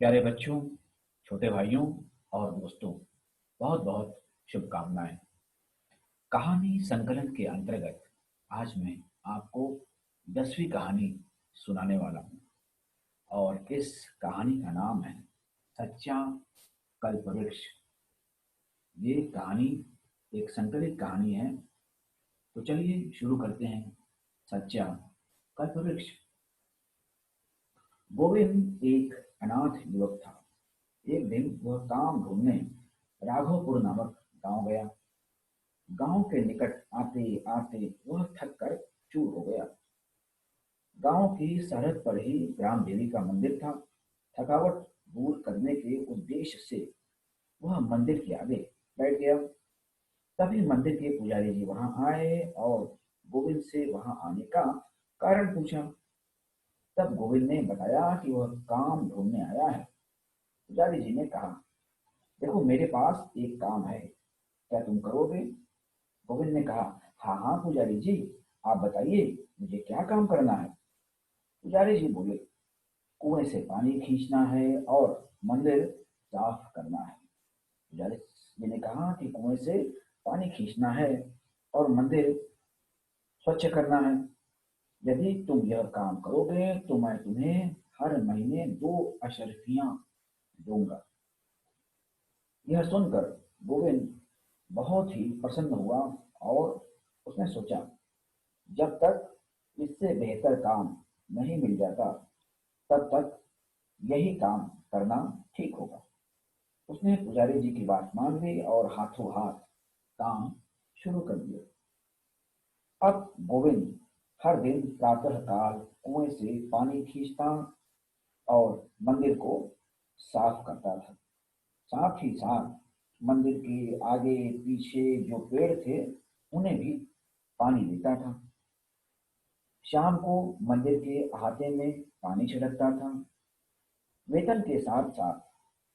प्यारे बच्चों, छोटे भाइयों और दोस्तों, बहुत बहुत शुभकामनाएं। कहानी संकलन के अंतर्गत आज मैं आपको 10वीं कहानी सुनाने वाला हूं और इस कहानी का नाम है सच्चा कल्पवृक्ष। ये कहानी एक संकलित कहानी है, तो चलिए शुरू करते हैं। सच्चा कल्पवृक्ष। गोविंद एक अनाथ युवक था। एक दिन वह काम ढूंढने राघवपुर नामक गांव गया। गांव के निकट आते आते वह थक कर चूर हो गया। गांव की सरहद पर ही ग्राम देवी का मंदिर था। थकावट दूर करने के उद्देश्य से वह मंदिर के आगे बैठ गया। तभी मंदिर के पुजारी जी वहां आए और गोविंद से वहां आने का कारण पूछा। तब गोविंद ने बताया कि वह काम ढूंढने आया है। पुजारी जी ने कहा, देखो मेरे पास एक काम है, क्या तुम करोगे? गोविंद ने कहा, हाँ हाँ पुजारी जी, आप बताइए मुझे क्या काम करना है। पुजारी जी बोले, कुएं से पानी खींचना है और मंदिर साफ करना है। पुजारी जी ने कहा कि कुएं से पानी खींचना है और मंदिर स्वच्छ करना है। यदि तुम यह काम करोगे तो मैं तुम्हें हर महीने 2 अशर्फियां दूंगा। यह सुनकर गोविंद बहुत ही प्रसन्न हुआ और उसने सोचा, जब तक इससे बेहतर काम नहीं मिल जाता तब तक यही काम करना ठीक होगा। उसने पुजारी जी की बात मान ली और हाथों हाथ काम शुरू कर दिया। अब गोविंद हर दिन प्रातः काल कुएं से पानी खींचता और मंदिर को साफ करता था। साथ ही साथ मंदिर के आगे पीछे जो पेड़ थे उन्हें भी पानी देता था। शाम को मंदिर के अहाते में पानी छिड़कता था। वेतन के साथ साथ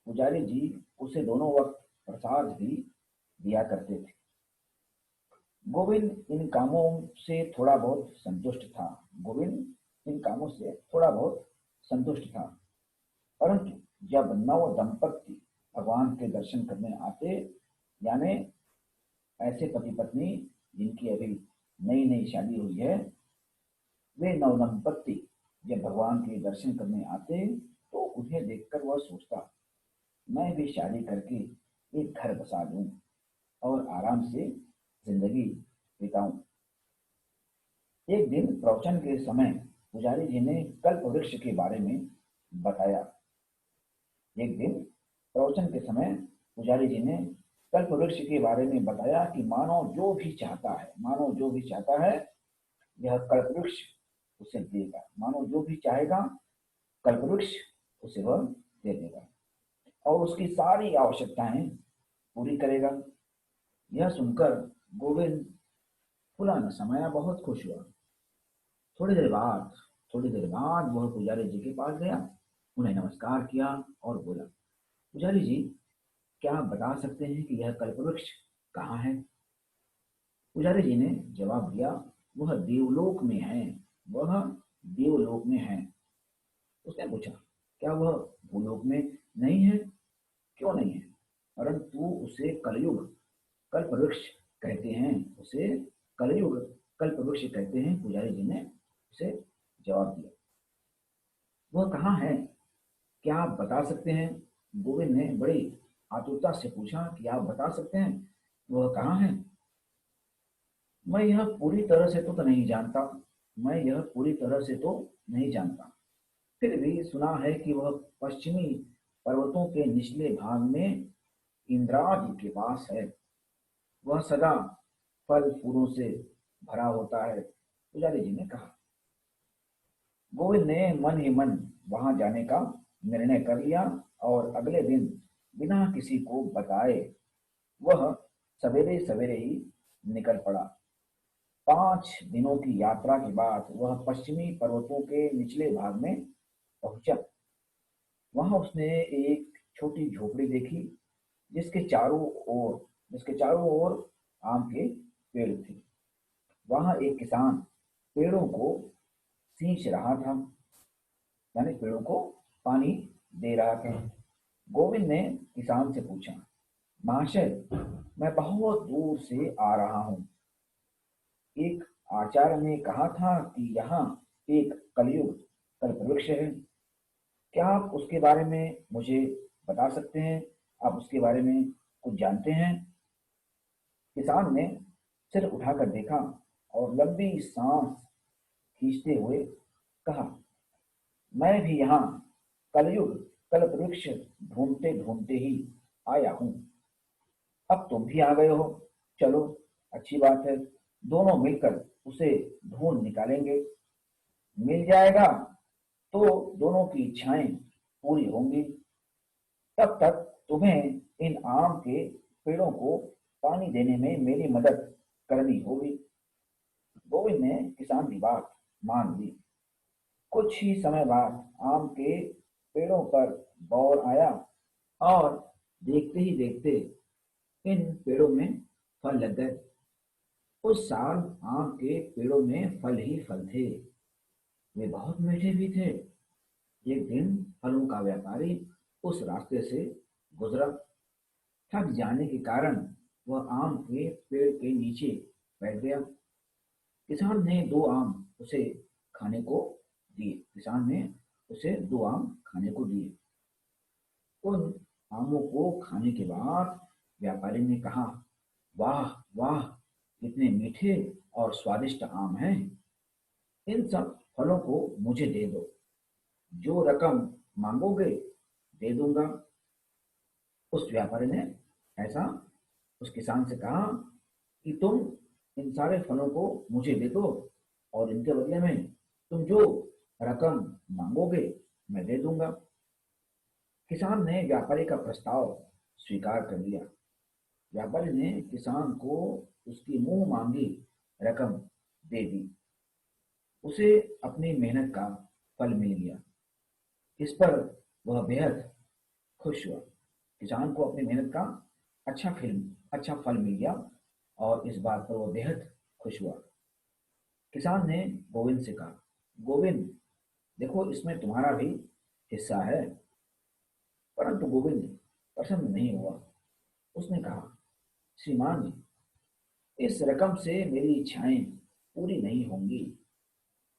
पुजारी जी उसे दोनों वक्त प्रसाद भी दिया करते थे। गोविंद इन कामों से थोड़ा बहुत संतुष्ट था। गोविंद इन कामों से थोड़ा बहुत संतुष्ट था। परंतु जब नव दंपत्ति भगवान के दर्शन करने आते, यानी ऐसे पति पत्नी जिनकी अभी नई नई शादी हुई है, वे नव दंपत्ति जब भगवान के दर्शन करने आते तो उन्हें देखकर वह सोचता, मैं भी शादी करके एक घर बसा लूं और आराम से जिंदगी बिताऊं। एक दिन प्रवचन के समय पुजारी जी ने कल्प वृक्ष के बारे में बताया। एक दिन प्रवचन के समय पुजारी जी ने कल्प वृक्ष के बारे में बताया कि मानव जो भी चाहता है यह कल्प वृक्ष उसे देगा। मानव जो भी चाहेगा कल्प वृक्ष उसे वह दे देगा और उसकी सारी आवश्यकताएं पूरी करेगा। यह सुनकर गोविंद फूला न समाया बहुत खुश हुआ। थोड़ी देर बाद थोड़ी देर बाद वह पुजारी जी के पास गया, उन्हें नमस्कार किया और बोला, पुजारी जी, क्या आप बता सकते हैं कि यह कल्पवृक्ष कहाँ है? पुजारी जी ने जवाब दिया, वह देवलोक में है। वह देवलोक में है। उसने पूछा, क्या वह भूलोक में नहीं है? क्यों नहीं है? परंतु उसे कलयुग कल्पवृक्ष कहते हैं। उसे कलयुग कल्पवृक्ष कहते हैं, पुजारी जी ने उसे जवाब दिया। वह कहाँ है, क्या आप बता सकते हैं? गोविंद ने बड़ी आतुरता से पूछा कि आप बता सकते हैं वह कहाँ है? मैं यह पूरी तरह से तो नहीं जानता। मैं यह पूरी तरह से तो नहीं जानता। फिर भी सुना है कि वह पश्चिमी पर्वतों के निचले भाग में इंद्राज के पास है। वह सदा फल फूलों से भरा होता है, पुजारी जी ने कहा। गोविंद ने मन ही मन वहां जाने का निर्णय कर लिया और अगले दिन बिना किसी को बताए वह सवेरे सवेरे ही निकल पड़ा। 5 दिनों की यात्रा के बाद वह पश्चिमी पर्वतों के निचले भाग में पहुंचा। वहां उसने एक छोटी झोपड़ी देखी जिसके चारों ओर जिसके चारों ओर आम के पेड़ थे। वहां एक किसान पेड़ों को सींच रहा था, यानी पेड़ों को पानी दे रहा था। गोविंद ने किसान से पूछा, महाशय, मैं बहुत दूर से आ रहा हूँ। एक आचार्य ने कहा था कि यहाँ एक कलयुग कल्पवृक्ष है। क्या आप उसके बारे में मुझे बता सकते हैं? आप उसके बारे में कुछ जानते हैं? किसान ने सिर उठाकर देखा और लंबी सांस खींचते हुए कहा, मैं भी यहाँ कलयुग कल्पवृक्ष ढूंढते ढूंढते ही आया हूँ। अब तुम भी आ गए हो, चलो, अच्छी बात है। दोनों मिलकर उसे ढूंढ निकालेंगे। मिल जाएगा तो दोनों की इच्छाएं पूरी होंगी। तब तक तुम्हें इन आम के पेड़ों को पानी देने में मेरी मदद करनी होगी। गोविंद ने किसान की बात मान ली। कुछ ही समय बाद आम के पेड़ों पर बौर आया और देखते ही देखते इन पेड़ों में फल लग गए। उस साल आम के पेड़ों में फल ही फल थे। वे बहुत मीठे भी थे। एक दिन फलों का व्यापारी उस रास्ते से गुजरा। थक जाने के कारण वह आम के पेड़ के नीचे बैठ गया। किसान ने दो आम उसे खाने को दिए। किसान ने उसे दो आम खाने को दिए। उन आमों को खाने के बाद व्यापारी ने कहा, वाह वाह, कितने मीठे और स्वादिष्ट आम हैं। इन सब फलों को मुझे दे दो। जो रकम मांगोगे दे दूंगा। उस व्यापारी ने ऐसा उस किसान से कहा कि तुम इन सारे फलों को मुझे दे दो और इनके बदले में तुम जो रकम मांगोगे मैं दे दूंगा। किसान ने व्यापारी का प्रस्ताव स्वीकार कर लिया। व्यापारी ने किसान को उसकी मुंह मांगी रकम दे दी। उसे अपनी मेहनत का फल मिल गया। इस पर वह बेहद खुश हुआ। किसान को अपनी मेहनत का अच्छा फल मिल गया और इस बात पर वह बेहद खुश हुआ। किसान ने गोविंद से कहा, गोविंद, देखो, इसमें तुम्हारा भी हिस्सा है। परंतु गोविंद प्रसन्न नहीं हुआ। उसने कहा, श्रीमान जी, इस रकम से मेरी इच्छाएं पूरी नहीं होंगी।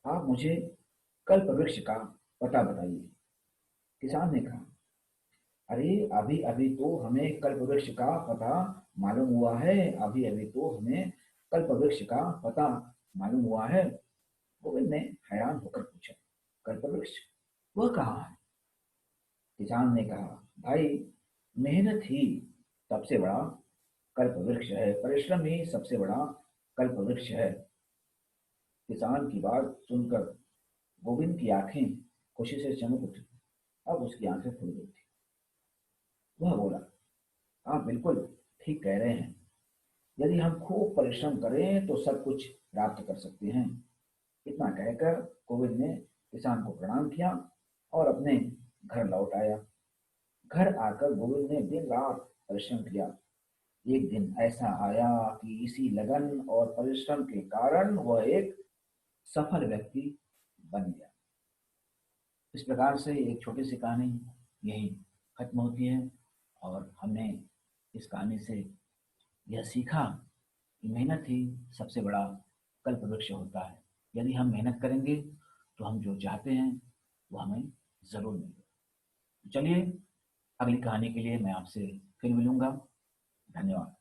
आप मुझे कल्प वृक्ष का पता बताइए। किसान ने कहा, अरे, अभी अभी तो हमें कल्प वृक्ष का पता मालूम हुआ है। अभी अभी तो हमें कल्प वृक्ष का पता मालूम हुआ है। गोविंद ने हैरान होकर पूछा, कल्प वृक्ष, वह कहाँ है? किसान ने कहा, भाई, मेहनत ही सबसे बड़ा कल्प वृक्ष है। परिश्रम ही सबसे बड़ा कल्प वृक्ष है। किसान की बात सुनकर गोविंद की आंखें खुशी से चमक उठी। अब उसकी आंखें खुल गई थी। वह बोला, आप बिल्कुल ठीक कह रहे हैं। यदि हम खूब परिश्रम करें तो सब कुछ प्राप्त कर सकते हैं। इतना कहकर गोविंद ने किसान को प्रणाम किया और अपने घर लौट आया। घर आकर गोविंद ने दिन रात परिश्रम किया। एक दिन ऐसा आया कि इसी लगन और परिश्रम के कारण वह एक सफल व्यक्ति बन गया। इस प्रकार से एक छोटी सी कहानी यही खत्म होती है और हमने इस कहानी से यह सीखा कि मेहनत ही सबसे बड़ा कल्प वृक्ष होता है। यदि हम मेहनत करेंगे तो हम जो चाहते हैं वो हमें ज़रूर मिलेगा। चलिए, अगली कहानी के लिए मैं आपसे फिर मिलूंगा। धन्यवाद।